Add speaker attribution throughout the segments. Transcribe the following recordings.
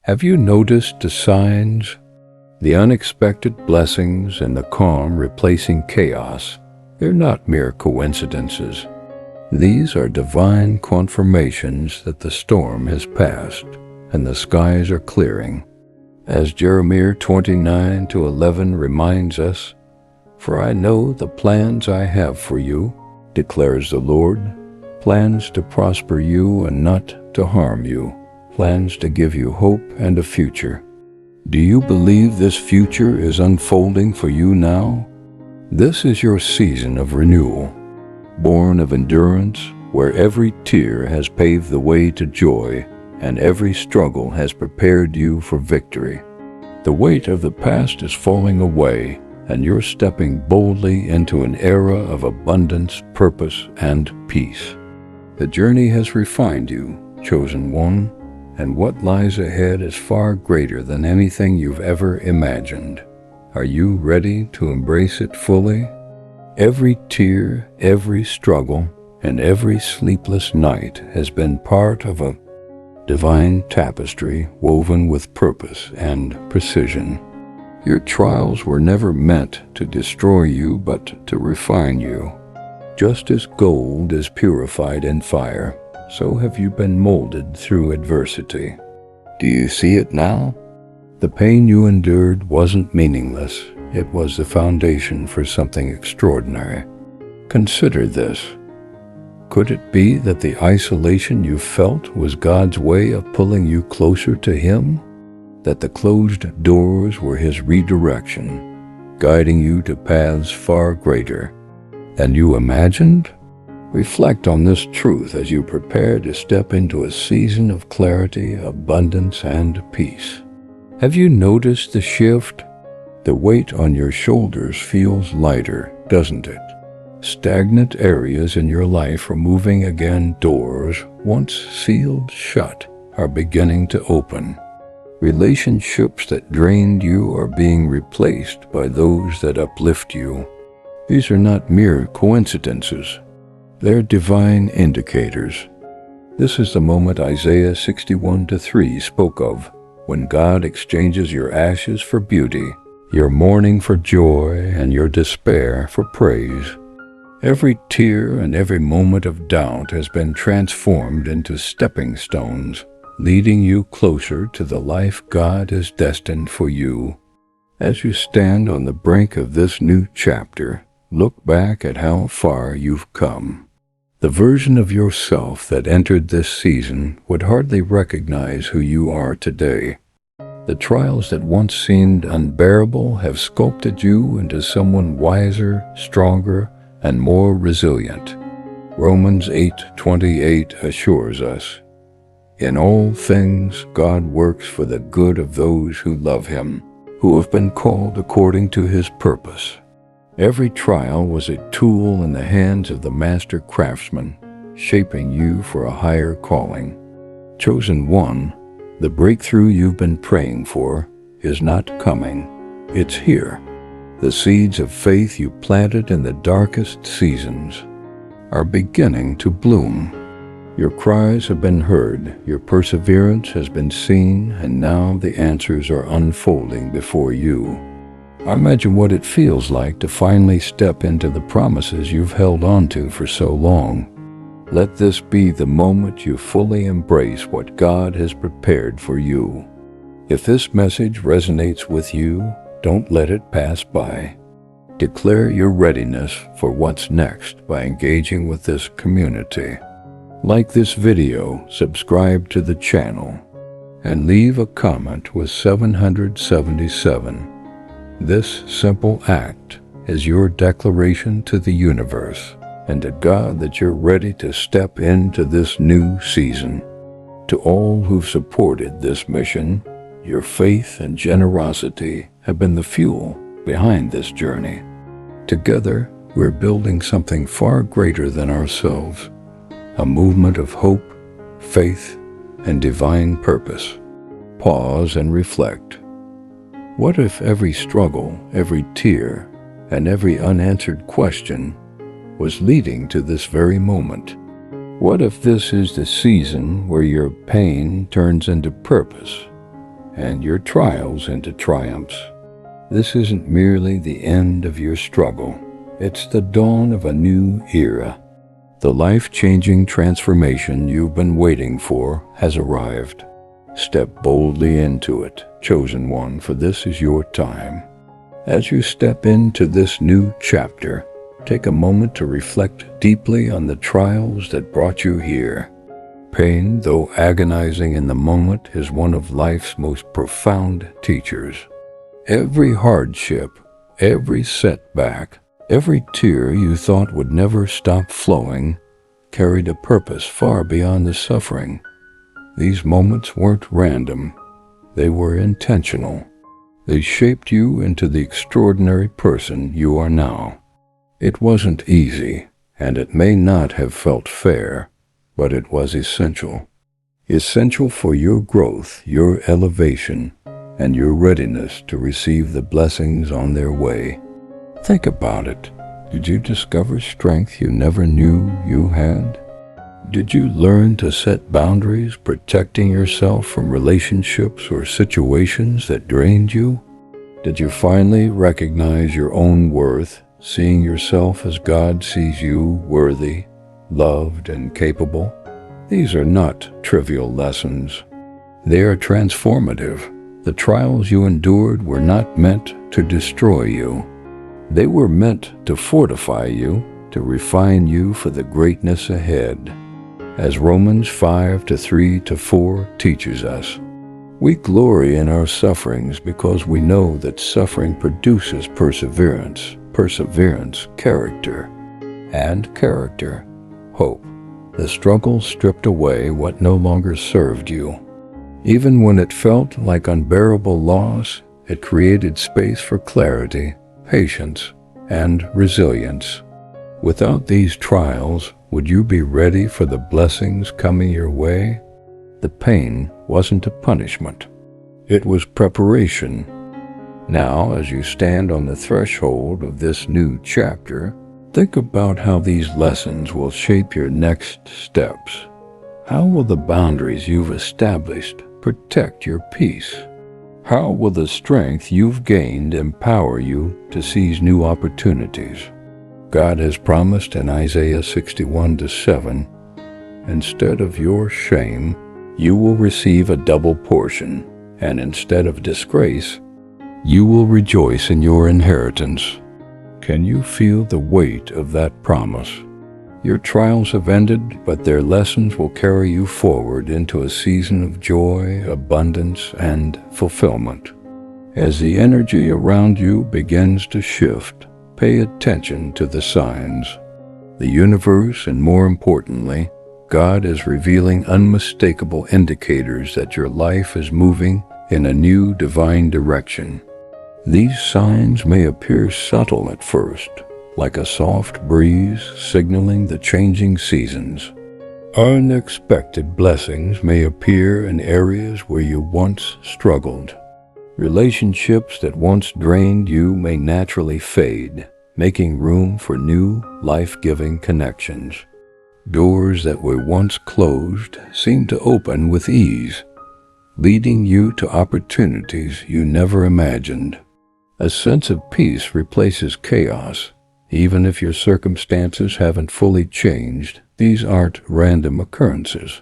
Speaker 1: Have you noticed the signs? The unexpected blessings and the calm replacing chaos. They're not mere coincidences. These are divine confirmations that the storm has passed and the skies are clearing. As Jeremiah 29:11 reminds us, "For I know the plans I have for you, declares the Lord, plans to prosper you and not to harm you, plans to give you hope and a future." Do you believe this future is unfolding for you now? This is your season of renewal, born of endurance, where every tear has paved the way to joy and every struggle has prepared you for victory. The weight of the past is falling away, and you're stepping boldly into an era of abundance, purpose, and peace. The journey has refined you, chosen one, and what lies ahead is far greater than anything you've ever imagined. Are you ready to embrace it fully? Every tear, every struggle, and every sleepless night has been part of a divine tapestry woven with purpose and precision. Your trials were never meant to destroy you, but to refine you. Just as gold is purified in fire, so have you been molded through adversity. Do you see it now? The pain you endured wasn't meaningless. It was the foundation for something extraordinary. Consider this. Could it be that the isolation you felt was God's way of pulling you closer to Him? That the closed doors were His redirection, guiding you to paths far greater than you imagined? Reflect on this truth as you prepare to step into a season of clarity, abundance, and peace. Have you noticed the shift? The weight on your shoulders feels lighter, doesn't it? Stagnant areas in your life are moving again. Doors, once sealed shut, are beginning to open. Relationships that drained you are being replaced by those that uplift you. These are not mere coincidences. They're divine indicators. This is the moment Isaiah 61:3 spoke of, when God exchanges your ashes for beauty, your mourning for joy, and your despair for praise. Every tear and every moment of doubt has been transformed into stepping stones, leading you closer to the life God has destined for you. As you stand on the brink of this new chapter, look back at how far you've come. The version of yourself that entered this season would hardly recognize who you are today. The trials that once seemed unbearable have sculpted you into someone wiser, stronger, and more resilient. Romans 8:28 assures us, "In all things God works for the good of those who love Him, who have been called according to His purpose." Every trial was a tool in the hands of the master craftsman, shaping you for a higher calling. Chosen one, the breakthrough you've been praying for is not coming. It's here. The seeds of faith you planted in the darkest seasons are beginning to bloom. Your cries have been heard, your perseverance has been seen, and now the answers are unfolding before you. Imagine what it feels like to finally step into the promises you've held on to for so long. Let this be the moment you fully embrace what God has prepared for you. If this message resonates with you, don't let it pass by. Declare your readiness for what's next by engaging with this community. Like this video, subscribe to the channel, and leave a comment with 777. This simple act is your declaration to the universe and to God that you're ready to step into this new season. To all who've supported this mission, your faith and generosity have been the fuel behind this journey. Together, we're building something far greater than ourselves, a movement of hope, faith, and divine purpose. Pause and reflect. What if every struggle, every tear, and every unanswered question was leading to this very moment? What if this is the season where your pain turns into purpose and your trials into triumphs. This isn't merely the end of your struggle. It's the dawn of a new era. The life-changing transformation you've been waiting for has arrived. Step boldly into it, chosen one, for this is your time. As you step into this new chapter, take a moment to reflect deeply on the trials that brought you here. Pain, though agonizing in the moment, is one of life's most profound teachers. Every hardship, every setback, every tear you thought would never stop flowing carried a purpose far beyond the suffering. These moments weren't random. They were intentional. They shaped you into the extraordinary person you are now. It wasn't easy, and it may not have felt fair, but it was essential. Essential for your growth, your elevation, and your readiness to receive the blessings on their way. Think about it. Did you discover strength you never knew you had? Did you learn to set boundaries, protecting yourself from relationships or situations that drained you? Did you finally recognize your own worth, seeing yourself as God sees you, worthy, loved, and capable? These are not trivial lessons. They are transformative. The trials you endured were not meant to destroy you. They were meant to fortify you, to refine you for the greatness ahead. As Romans 5:3-4 teaches us, we glory in our sufferings because we know that suffering produces perseverance, character, and character, hope. The struggle stripped away what no longer served you. Even when it felt like unbearable loss, it created space for clarity, patience, and resilience. Without these trials, would you be ready for the blessings coming your way? The pain wasn't a punishment. It was preparation. Now, as you stand on the threshold of this new chapter, think about how these lessons will shape your next steps. How will the boundaries you've established protect your peace? How will the strength you've gained empower you to seize new opportunities? God has promised in Isaiah 61:7, instead of your shame, you will receive a double portion, and instead of disgrace, you will rejoice in your inheritance. Can you feel the weight of that promise? Your trials have ended, but their lessons will carry you forward into a season of joy, abundance, and fulfillment. As the energy around you begins to shift, pay attention to the signs. The universe, and more importantly, God, is revealing unmistakable indicators that your life is moving in a new divine direction. These signs may appear subtle at first, like a soft breeze signaling the changing seasons. Unexpected blessings may appear in areas where you once struggled. Relationships that once drained you may naturally fade, making room for new, life-giving connections. Doors that were once closed seem to open with ease, leading you to opportunities you never imagined. A sense of peace replaces chaos. Even if your circumstances haven't fully changed, these aren't random occurrences.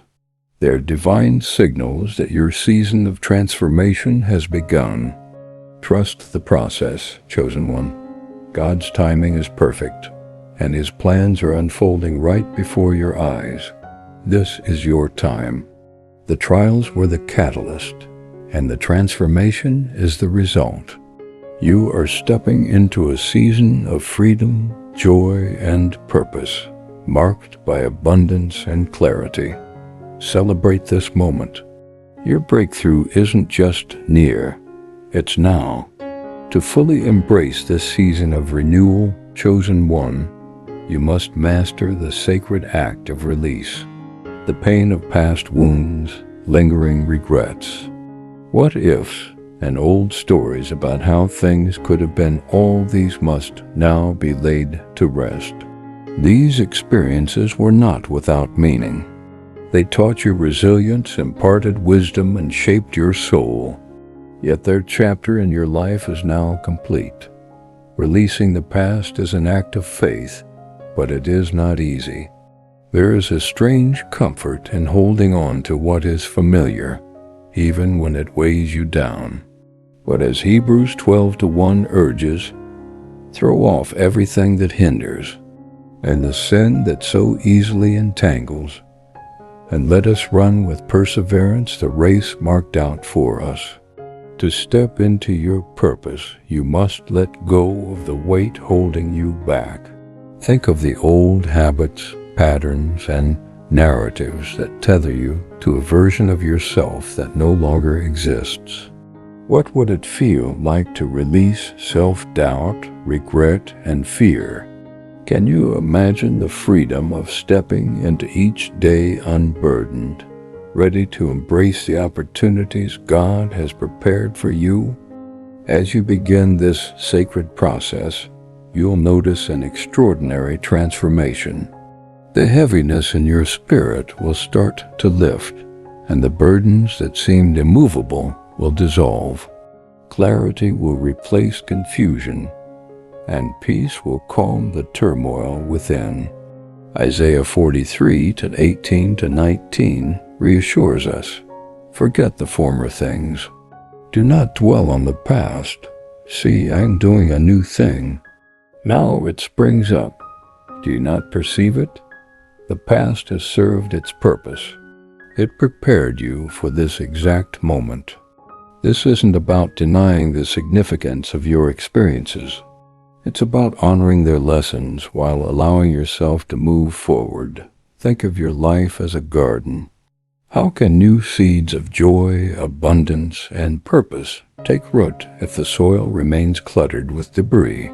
Speaker 1: They're divine signals that your season of transformation has begun. Trust the process, chosen one. God's timing is perfect, and His plans are unfolding right before your eyes. This is your time. The trials were the catalyst, and the transformation is the result. You are stepping into a season of freedom, joy, and purpose, marked by abundance and clarity. Celebrate this moment. Your breakthrough isn't just near, it's now. To fully embrace this season of renewal, chosen one, you must master the sacred act of release. The pain of past wounds, lingering regrets, what ifs, and old stories about how things could have been, all these must now be laid to rest. These experiences were not without meaning. They taught you resilience, imparted wisdom, and shaped your soul. Yet their chapter in your life is now complete. Releasing the past is an act of faith, but it is not easy. There is a strange comfort in holding on to what is familiar, even when it weighs you down. But as Hebrews 12:1 urges, throw off everything that hinders, and the sin that so easily entangles, and let us run with perseverance the race marked out for us. To step into your purpose, you must let go of the weight holding you back. Think of the old habits, patterns, and narratives that tether you to a version of yourself that no longer exists. What would it feel like to release self-doubt, regret, and fear? Can you imagine the freedom of stepping into each day unburdened, ready to embrace the opportunities God has prepared for you? As you begin this sacred process, you'll notice an extraordinary transformation. The heaviness in your spirit will start to lift, and the burdens that seemed immovable will dissolve. Clarity will replace confusion, and peace will calm the turmoil within. Isaiah 43:18-19 reassures us, forget the former things. Do not dwell on the past. See, I am doing a new thing. Now it springs up. Do you not perceive it? The past has served its purpose. It prepared you for this exact moment. This isn't about denying the significance of your experiences. It's about honoring their lessons while allowing yourself to move forward. Think of your life as a garden. How can new seeds of joy, abundance, and purpose take root if the soil remains cluttered with debris?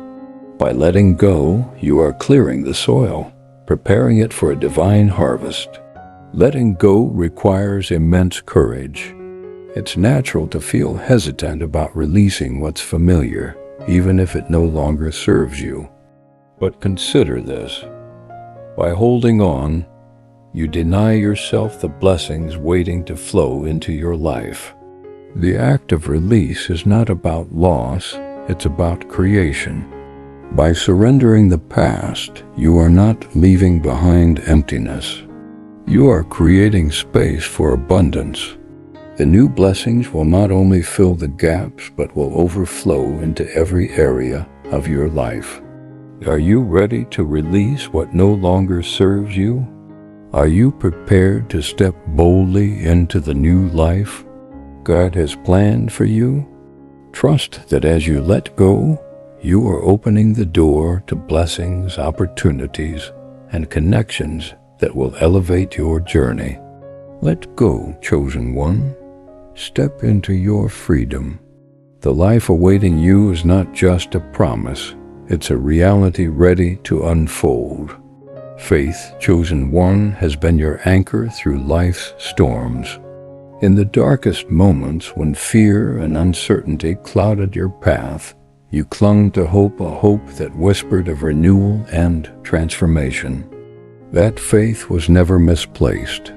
Speaker 1: By letting go, you are clearing the soil, preparing it for a divine harvest. Letting go requires immense courage. It's natural to feel hesitant about releasing what's familiar, even if it no longer serves you. But consider this. By holding on, you deny yourself the blessings waiting to flow into your life. The act of release is not about loss, it's about creation. By surrendering the past, you are not leaving behind emptiness. You are creating space for abundance. The new blessings will not only fill the gaps, but will overflow into every area of your life. Are you ready to release what no longer serves you? Are you prepared to step boldly into the new life God has planned for you? Trust that as you let go, you are opening the door to blessings, opportunities, and connections that will elevate your journey. Let go, chosen one. Step into your freedom. The life awaiting you is not just a promise, it's a reality ready to unfold. Faith, chosen one, has been your anchor through life's storms. In the darkest moments when fear and uncertainty clouded your path, you clung to hope, a hope that whispered of renewal and transformation. That faith was never misplaced.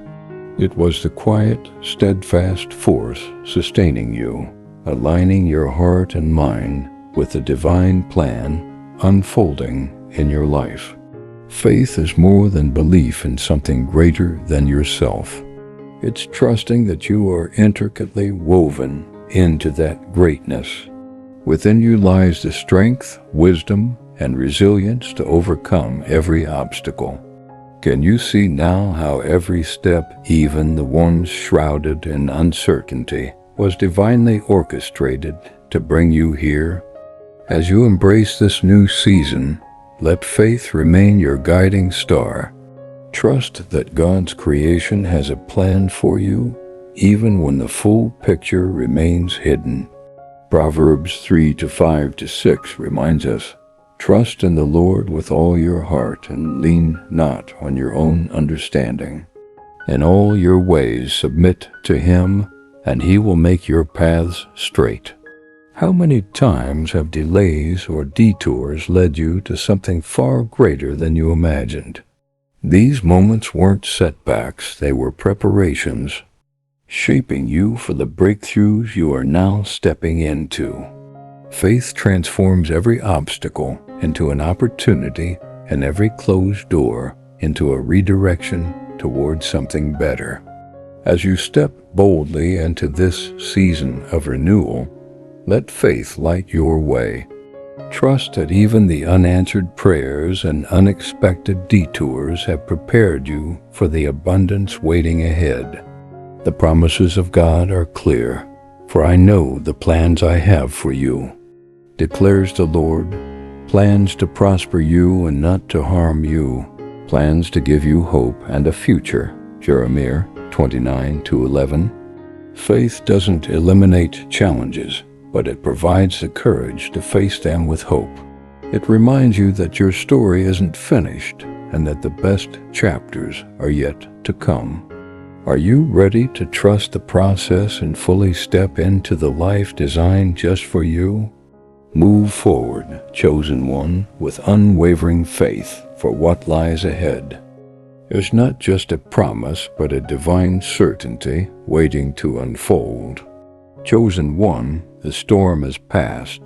Speaker 1: It was the quiet, steadfast force sustaining you, aligning your heart and mind with the divine plan unfolding in your life. Faith is more than belief in something greater than yourself. It's trusting that you are intricately woven into that greatness. Within you lies the strength, wisdom, and resilience to overcome every obstacle. Can you see now how every step, even the ones shrouded in uncertainty, was divinely orchestrated to bring you here? As you embrace this new season, let faith remain your guiding star. Trust that God's creation has a plan for you, even when the full picture remains hidden. Proverbs 3:5-6 reminds us, trust in the Lord with all your heart and lean not on your own understanding. In all your ways submit to Him, and He will make your paths straight. How many times have delays or detours led you to something far greater than you imagined? These moments weren't setbacks, they were preparations. shaping you for the breakthroughs you are now stepping into. Faith transforms every obstacle into an opportunity and every closed door into a redirection towards something better. As you step boldly into this season of renewal, let faith light your way. Trust that even the unanswered prayers and unexpected detours have prepared you for the abundance waiting ahead. The promises of God are clear, for I know the plans I have for you, declares the Lord, plans to prosper you and not to harm you, plans to give you hope and a future, Jeremiah 29:11. Faith doesn't eliminate challenges, but it provides the courage to face them with hope. It reminds you that your story isn't finished and that the best chapters are yet to come. Are you ready to trust the process and fully step into the life designed just for you? Move forward, chosen one, with unwavering faith for what lies ahead. There's not just a promise, but a divine certainty waiting to unfold. Chosen one, the storm has passed,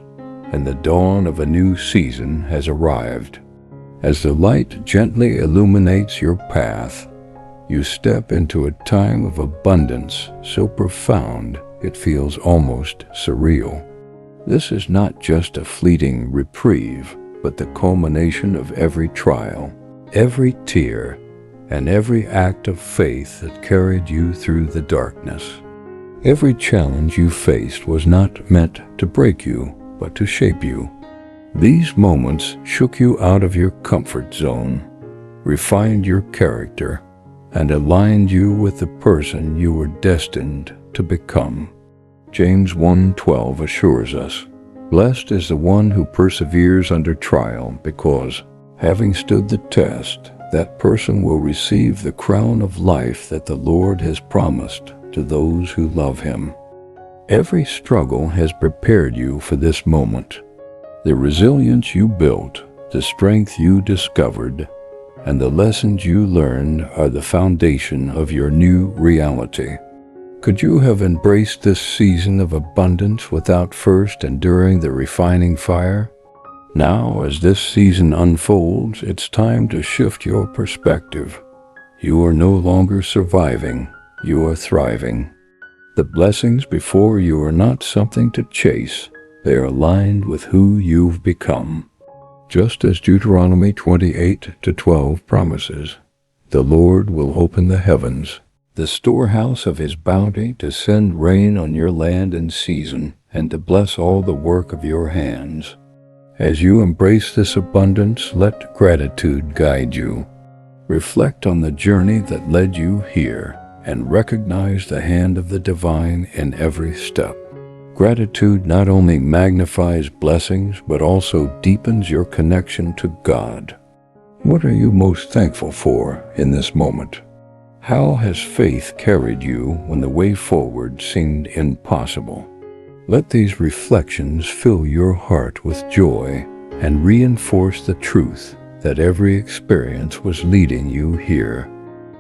Speaker 1: and the dawn of a new season has arrived. As the light gently illuminates your path, you step into a time of abundance so profound it feels almost surreal. This is not just a fleeting reprieve, but the culmination of every trial, every tear, and every act of faith that carried you through the darkness. Every challenge you faced was not meant to break you, but to shape you. These moments shook you out of your comfort zone, refined your character, and aligned you with the person you were destined to become. James 1:12 assures us, "Blessed is the one who perseveres under trial, because, having stood the test, that person will receive the crown of life that the Lord has promised to those who love him." Every struggle has prepared you for this moment. The resilience you built, the strength you discovered, and the lessons you learned are the foundation of your new reality. Could you have embraced this season of abundance without first enduring the refining fire? Now, as this season unfolds, it's time to shift your perspective. You are no longer surviving, you are thriving. The blessings before you are not something to chase, they are aligned with who you've become. Just as Deuteronomy 28:12 promises, the Lord will open the heavens, the storehouse of his bounty, to send rain on your land in season, and to bless all the work of your hands. As you embrace this abundance, let gratitude guide you. Reflect on the journey that led you here, and recognize the hand of the divine in every step. Gratitude not only magnifies blessings, but also deepens your connection to God. What are you most thankful for in this moment? How has faith carried you when the way forward seemed impossible? Let these reflections fill your heart with joy and reinforce the truth that every experience was leading you here.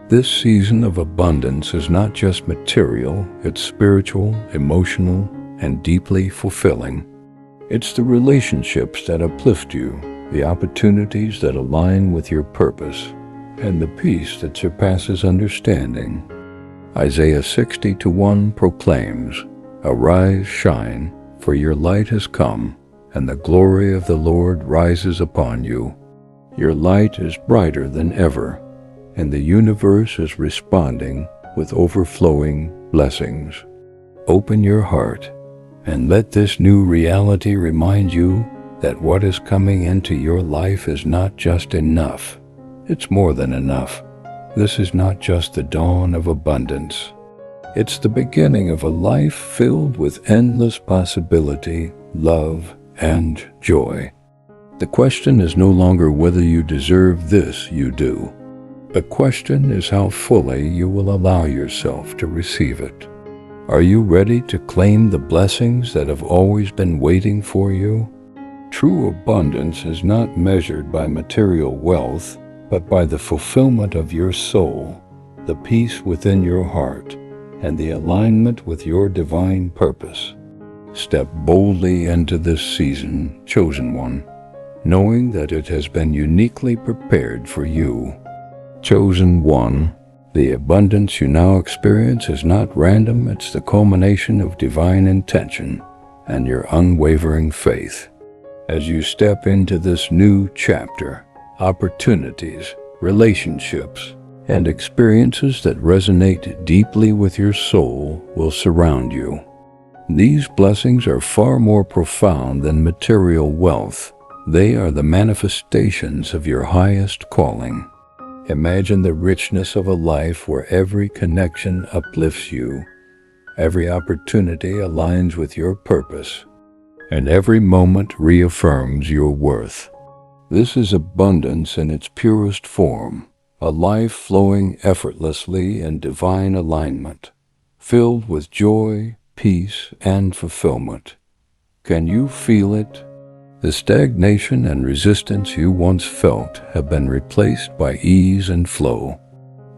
Speaker 1: This season of abundance is not just material, it's spiritual, emotional, and deeply fulfilling. It's the relationships that uplift you, the opportunities that align with your purpose, and the peace that surpasses understanding. Isaiah 60:1 proclaims, "Arise, shine, for your light has come, and the glory of the Lord rises upon you." Your light is brighter than ever, and the universe is responding with overflowing blessings. Open your heart and let this new reality remind you that what is coming into your life is not just enough. It's more than enough. This is not just the dawn of abundance. It's the beginning of a life filled with endless possibility, love, and joy. The question is no longer whether you deserve this, you do. The question is how fully you will allow yourself to receive it. Are you ready to claim the blessings that have always been waiting for you? True abundance is not measured by material wealth, but by the fulfillment of your soul, the peace within your heart, and the alignment with your divine purpose. Step boldly into this season, chosen one, knowing that it has been uniquely prepared for you. Chosen one, the abundance you now experience is not random, it's the culmination of divine intention and your unwavering faith. As you step into this new chapter, opportunities, relationships, and experiences that resonate deeply with your soul will surround you. These blessings are far more profound than material wealth. They are the manifestations of your highest calling. Imagine the richness of a life where every connection uplifts you, every opportunity aligns with your purpose, and every moment reaffirms your worth. This is abundance in its purest form, a life flowing effortlessly in divine alignment, filled with joy, peace, and fulfillment. Can you feel it? The stagnation and resistance you once felt have been replaced by ease and flow.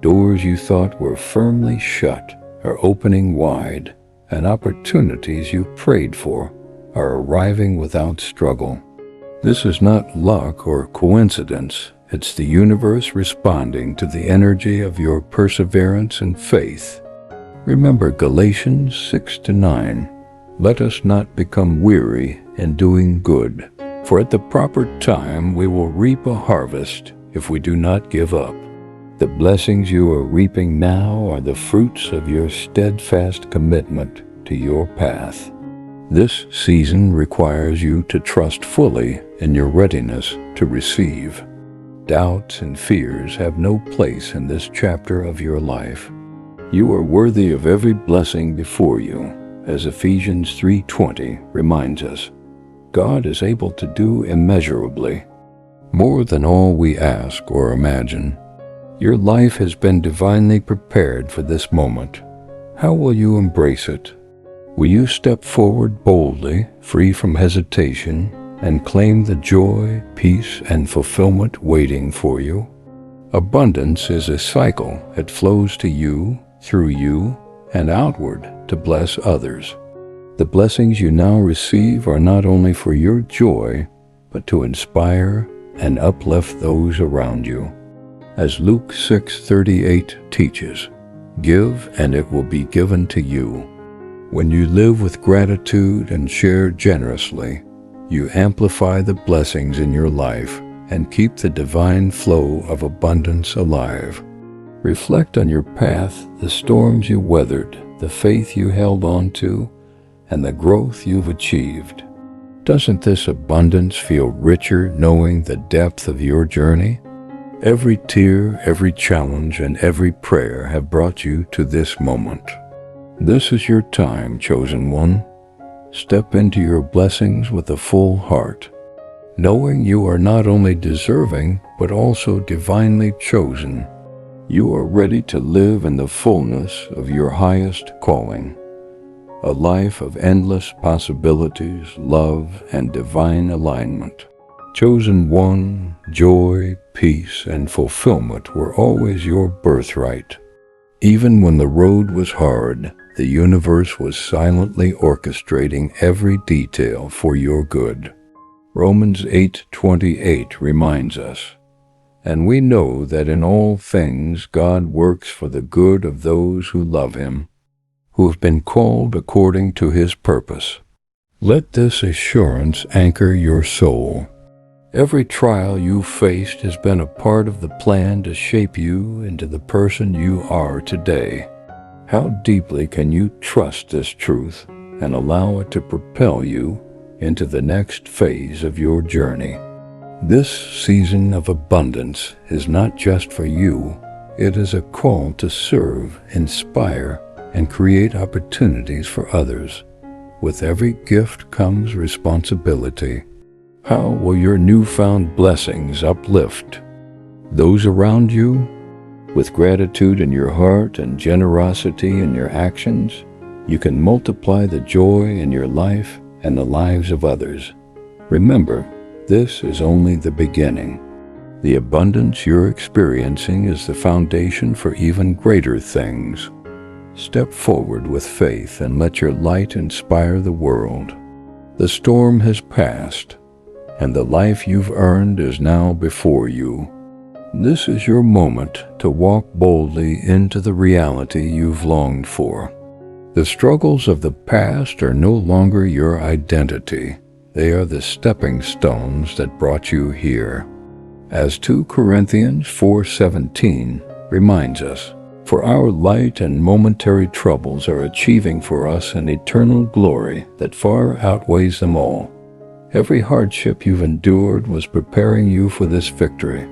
Speaker 1: Doors you thought were firmly shut are opening wide, and opportunities you prayed for are arriving without struggle. This is not luck or coincidence. It's the universe responding to the energy of your perseverance and faith. Remember Galatians 6-9. Let us not become weary in doing good, for at the proper time we will reap a harvest if we do not give up. The blessings you are reaping now are the fruits of your steadfast commitment to your path. This season requires you to trust fully in your readiness to receive. Doubts and fears have no place in this chapter of your life. You are worthy of every blessing before you, as Ephesians 3:20 reminds us. God is able to do immeasurably, more than all we ask or imagine. Your life has been divinely prepared for this moment. How will you embrace it? Will you step forward boldly, free from hesitation, and claim the joy, peace, and fulfillment waiting for you? Abundance is a cycle. It flows to you, through you, and outward to bless others. The blessings you now receive are not only for your joy, but to inspire and uplift those around you. As Luke 6:38 teaches, give and it will be given to you. When you live with gratitude and share generously, you amplify the blessings in your life and keep the divine flow of abundance alive. Reflect on your path, the storms you weathered, the faith you held on to, and the growth you've achieved. Doesn't this abundance feel richer knowing the depth of your journey? Every tear, every challenge, and every prayer have brought you to this moment. This is your time, chosen one. Step into your blessings with a full heart, knowing you are not only deserving, but also divinely chosen. You are ready to live in the fullness of your highest calling, a life of endless possibilities, love, and divine alignment. Chosen one, joy, peace, and fulfillment were always your birthright. Even when the road was hard, the universe was silently orchestrating every detail for your good. Romans 8:28 reminds us, and we know that in all things God works for the good of those who love him, who have been called according to his purpose. Let this assurance anchor your soul. Every trial you faced has been a part of the plan to shape you into the person you are today. How deeply can you trust this truth and allow it to propel you into the next phase of your journey? This season of abundance is not just for you. It is a call to serve, inspire, and create opportunities for others. With every gift comes responsibility. How will your newfound blessings uplift those around you? With gratitude in your heart and generosity in your actions, you can multiply the joy in your life and the lives of others. Remember, this is only the beginning. The abundance you're experiencing is the foundation for even greater things. Step forward with faith and let your light inspire the world. The storm has passed, and the life you've earned is now before you. This is your moment to walk boldly into the reality you've longed for. The struggles of the past are no longer your identity. They are the stepping stones that brought you here. As 2 Corinthians 4:17 reminds us, "For our light and momentary troubles are achieving for us an eternal glory that far outweighs them all." Every hardship you've endured was preparing you for this victory.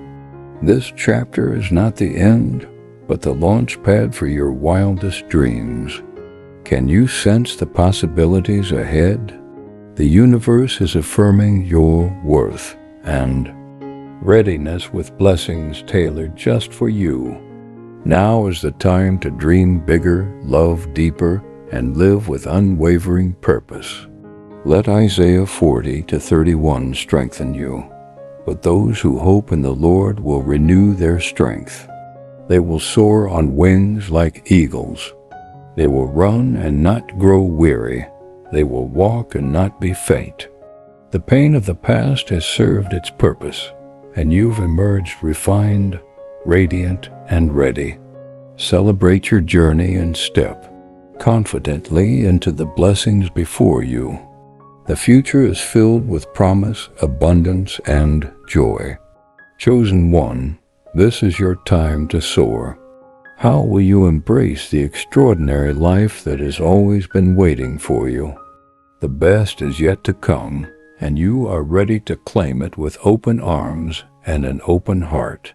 Speaker 1: This chapter is not the end, but the launch pad for your wildest dreams. Can you sense the possibilities ahead? The universe is affirming your worth and readiness with blessings tailored just for you. Now is the time to dream bigger, love deeper, and live with unwavering purpose. Let Isaiah 40:31 strengthen you. But those who hope in the Lord will renew their strength. They will soar on wings like eagles. They will run and not grow weary. They will walk and not be faint. The pain of the past has served its purpose, and you've emerged refined, radiant, and ready. Celebrate your journey and step confidently into the blessings before you. The future is filled with promise, abundance, and joy. Chosen one, this is your time to soar. How will you embrace the extraordinary life that has always been waiting for you? The best is yet to come, and you are ready to claim it with open arms and an open heart.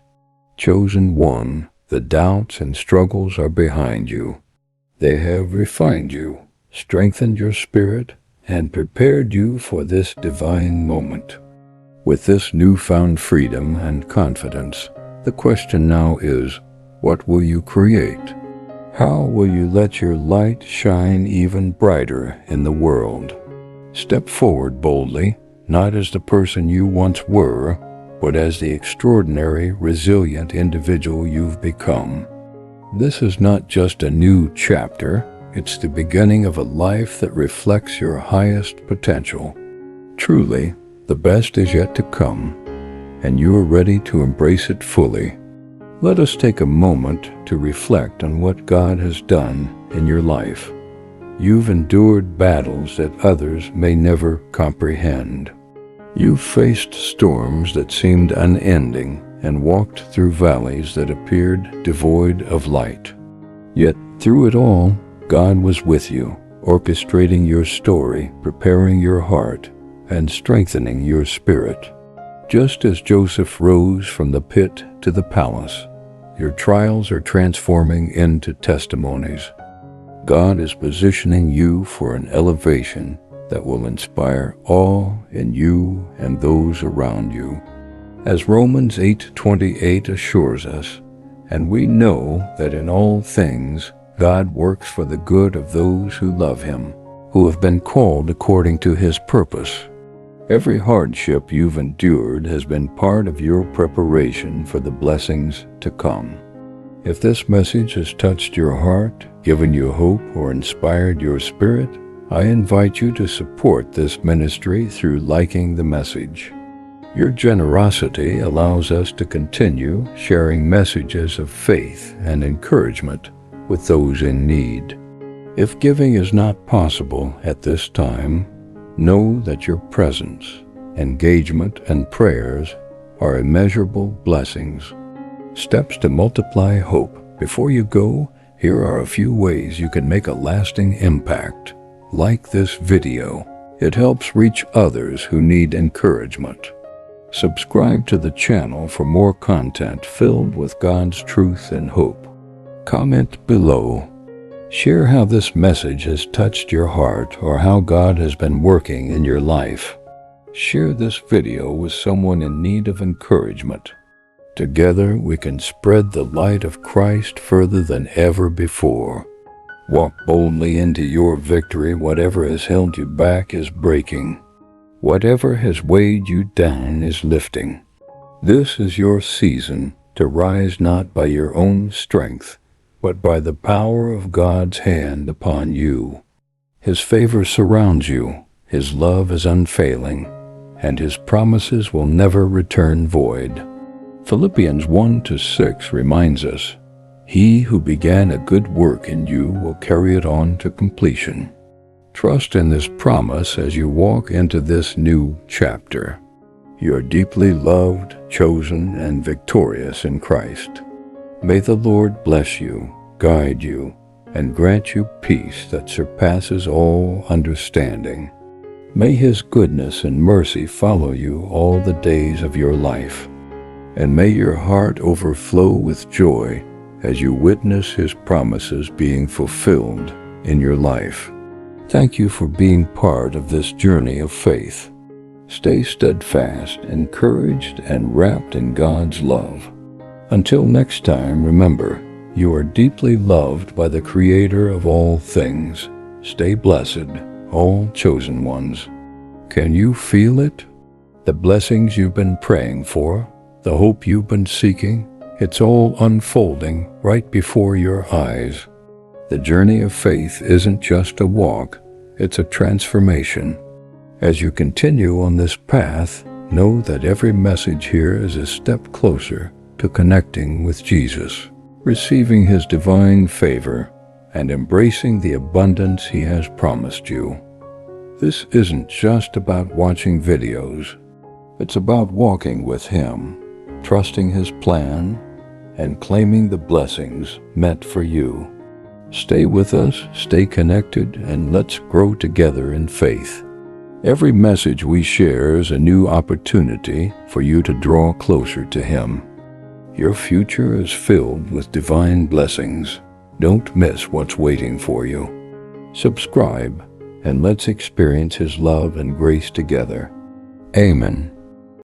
Speaker 1: Chosen one, the doubts and struggles are behind you. They have refined you, strengthened your spirit, and prepared you for this divine moment. With this newfound freedom and confidence, the question now is, what will you create? How will you let your light shine even brighter in the world? Step forward boldly, not as the person you once were, but as the extraordinary, resilient individual you've become. This is not just a new chapter, it's the beginning of a life that reflects your highest potential. Truly, the best is yet to come, and you are ready to embrace it fully. Let us take a moment to reflect on what God has done in your life. You've endured battles that others may never comprehend. You've faced storms that seemed unending and walked through valleys that appeared devoid of light. Yet through it all, God was with you, orchestrating your story, preparing your heart, and strengthening your spirit. Just as Joseph rose from the pit to the palace, your trials are transforming into testimonies. God is positioning you for an elevation that will inspire awe in you and those around you. As Romans 8:28 assures us, and we know that in all things God works for the good of those who love Him, who have been called according to His purpose. Every hardship you've endured has been part of your preparation for the blessings to come. If this message has touched your heart, given you hope, or inspired your spirit, I invite you to support this ministry through liking the message. Your generosity allows us to continue sharing messages of faith and encouragement with those in need. If giving is not possible at this time, know that your presence, engagement, and prayers are immeasurable blessings. Steps to multiply hope. Before you go, here are a few ways you can make a lasting impact. Like this video. It helps reach others who need encouragement. Subscribe to the channel for more content filled with God's truth and hope. Comment below. Share how this message has touched your heart or how God has been working in your life. Share this video with someone in need of encouragement. Together we can spread the light of Christ further than ever before. Walk boldly into your victory. Whatever has held you back is breaking. Whatever has weighed you down is lifting. This is your season to rise not by your own strength, but by the power of God's hand upon you. His favor surrounds you, His love is unfailing, and His promises will never return void. Philippians 1-6 reminds us, "He who began a good work in you will carry it on to completion." Trust in this promise as you walk into this new chapter. You are deeply loved, chosen, and victorious in Christ. May the Lord bless you, guide you, and grant you peace that surpasses all understanding. May His goodness and mercy follow you all the days of your life, and may your heart overflow with joy as you witness His promises being fulfilled in your life. Thank you for being part of this journey of faith. Stay steadfast, encouraged, and wrapped in God's love. Until next time, remember, you are deeply loved by the Creator of all things. Stay blessed, all chosen ones. Can you feel it? The blessings you've been praying for, the hope you've been seeking, it's all unfolding right before your eyes. The journey of faith isn't just a walk, it's a transformation. As you continue on this path, know that every message here is a step closer to connecting with Jesus, receiving His divine favor, and embracing the abundance He has promised you. This isn't just about watching videos. It's about walking with Him, trusting His plan, and claiming the blessings meant for you. Stay with us, stay connected, and let's grow together in faith. Every message we share is a new opportunity for you to draw closer to Him. Your future is filled with divine blessings. Don't miss what's waiting for you. Subscribe, and let's experience His love and grace together. Amen.